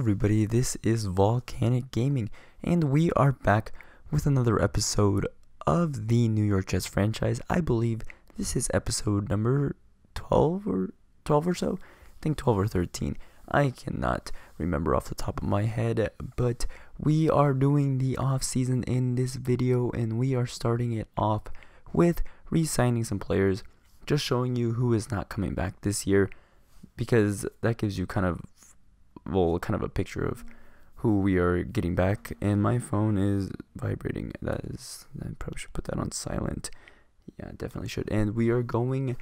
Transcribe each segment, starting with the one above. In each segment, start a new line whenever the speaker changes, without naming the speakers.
everybody, this is Volcanic Gaming, and we are back with another episode of the New York Jets franchise. I believe this is episode number 12 or so. I think 12 or 13. I cannot remember off the top of my head, but we are doing the off season in this video, and we are starting it off with re-signing some players, just showing you who is not coming back this year, because that gives you kind of a picture of who we are getting back. And my phone is vibrating. I probably should put that on silent. Yeah, definitely should. And we are going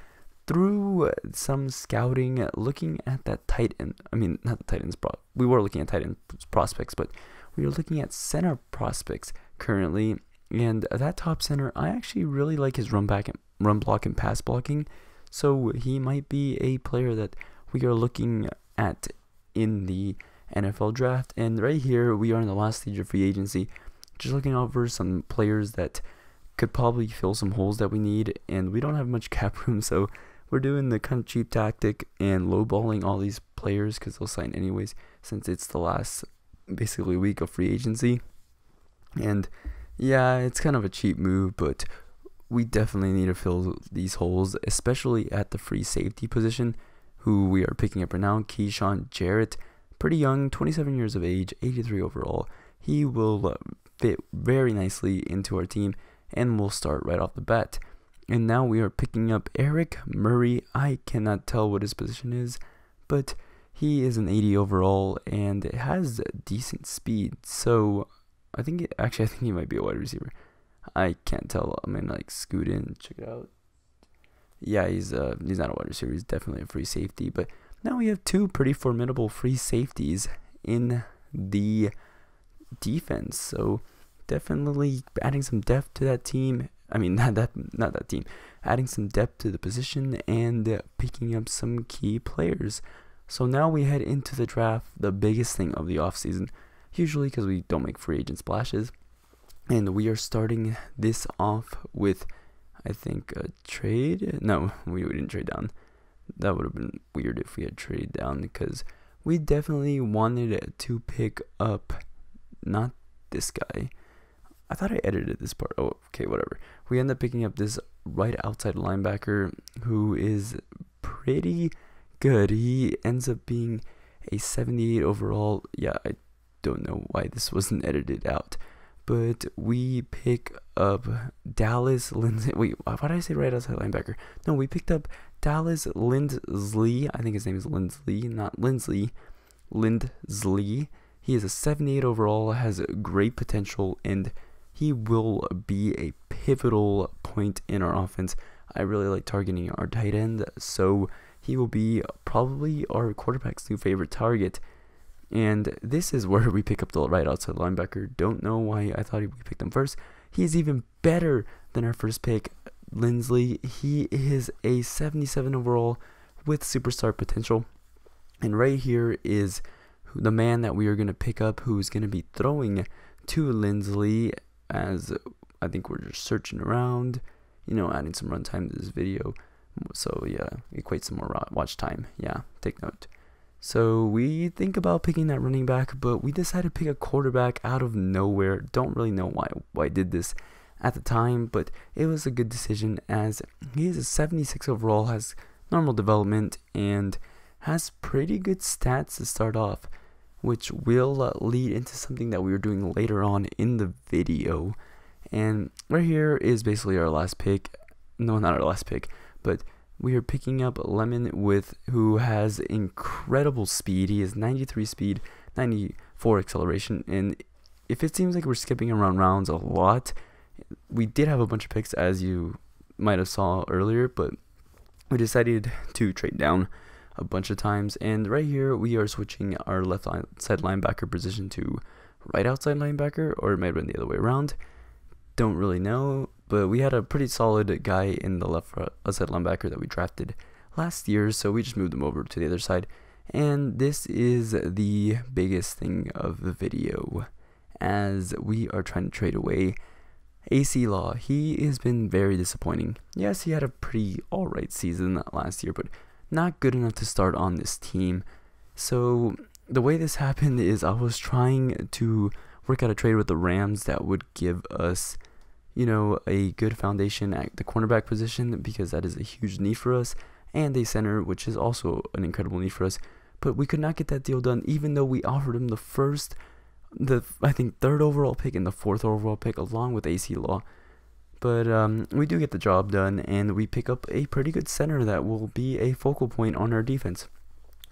through some scouting, looking at that tight end. I mean, not the tight ends. We were looking at tight end prospects, but we are looking at center prospects currently. And that top center, I actually really like his run block, and pass blocking. So he might be a player that we are looking at in the NFL draft. And right here, we are in the last stage of free agency, just looking over some players that could probably fill some holes that we need, and we don't have much cap room, so we're doing the kind of cheap tactic and lowballing all these players because they'll sign anyways, since it's the last basically week of free agency. And yeah, it's kind of a cheap move, but we definitely need to fill these holes, especially at the free safety position, who we are picking up right now. Keyshawn Jarrett, pretty young, 27 years of age, 83 overall. He will fit very nicely into our team, and we'll start right off the bat. And now we are picking up Eric Murray. I cannot tell what his position is, but he is an 80 overall and has decent speed. So I think he might be a wide receiver. I can't tell. I'm gonna scoot in, check it out. Yeah, he's not a wide receiver. He's definitely a free safety. But now we have two pretty formidable free safeties in the defense. So definitely adding some depth to that team. I mean, not that team. Adding some depth to the position and picking up some key players. So now we head into the draft, the biggest thing of the offseason, usually because we don't make free agent splashes. And we are starting this off with, I think, a trade. No, we didn't trade down. That would have been weird if we had traded down, because we definitely wanted to pick up not this guy. I thought I edited this part. Oh, okay, whatever. We end up picking up this right outside linebacker who is pretty good. He ends up being a 78 overall. Yeah, I don't know why this wasn't edited out. But we pick up Dallas Lindsley. Wait, why did I say right outside linebacker? No, we picked up Dallas Lindsley. I think his name is Lindsley, not Lindsley. Lindsley. He is a 78 overall, has great potential, and he will be a pivotal point in our offense. I really like targeting our tight end, so he will be probably our quarterback's new favorite target. And this is where we pick up the right outside linebacker. Don't know why I thought we picked him first. He's even better than our first pick, Lindsley. He is a 77 overall with superstar potential. And right here is the man that we are going to pick up, who's going to be throwing to Lindsley, as I think we're just searching around, adding some runtime to this video. So yeah, equate some more watch time. Yeah, take note. So we think about picking that running back, but we decided to pick a quarterback out of nowhere. Don't really know why I did this at the time, but it was a good decision, as he is a 76 overall, has normal development, and has pretty good stats to start off, which will lead into something that we were doing later on in the video. And right here is basically our last pick. No, not our last pick, but we are picking up Lemon, who has incredible speed. He has 93 speed, 94 acceleration, and if it seems like we're skipping around rounds a lot, we did have a bunch of picks, as you might have saw earlier, but we decided to trade down a bunch of times. And right here, we are switching our left outside linebacker position to right outside linebacker, or it might have been the other way around. Don't really know, but we had a pretty solid guy in the left outside linebacker that we drafted last year, so we just moved him over to the other side. And this is the biggest thing of the video, as we are trying to trade away AC Law. He has been very disappointing. Yes, he had a pretty alright season last year, but not good enough to start on this team. So the way this happened is I was trying to work out a trade with the Rams that would give us, a good foundation at the cornerback position, because that is a huge need for us, and a center, which is also an incredible need for us. But we could not get that deal done, even though we offered him I think third overall pick and the fourth overall pick, along with AC Law. But we do get the job done, and we pick up a pretty good center that will be a focal point on our defense.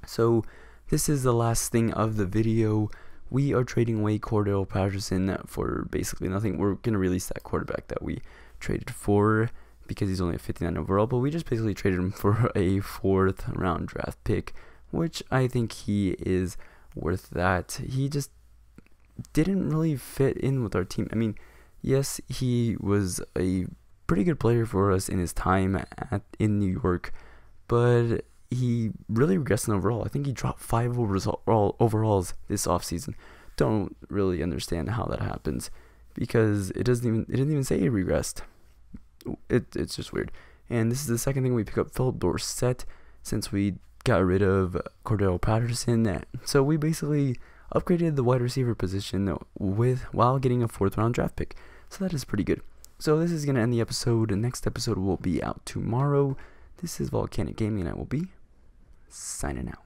So this is the last thing of the video. We are trading away Cordell Patterson for basically nothing. We're going to release that quarterback that we traded for, because he's only a 59 overall, but we just basically traded him for a 4th round draft pick, which I think he is worth that. He just didn't really fit in with our team. I mean, yes, he was a pretty good player for us in his time in New York, but he really regressed in overall. I think he dropped 5 overalls this offseason. Don't really understand how that happens, because it didn't even say he regressed. It's just weird. And this is the second thing we pick up Philip Dorsett since we got rid of Cordell Patterson. So we basically upgraded the wide receiver position while getting a 4th round draft pick. So that is pretty good. So this is going to end the episode. The next episode will be out tomorrow. This is Volcanic Gaming, and I will be signing out.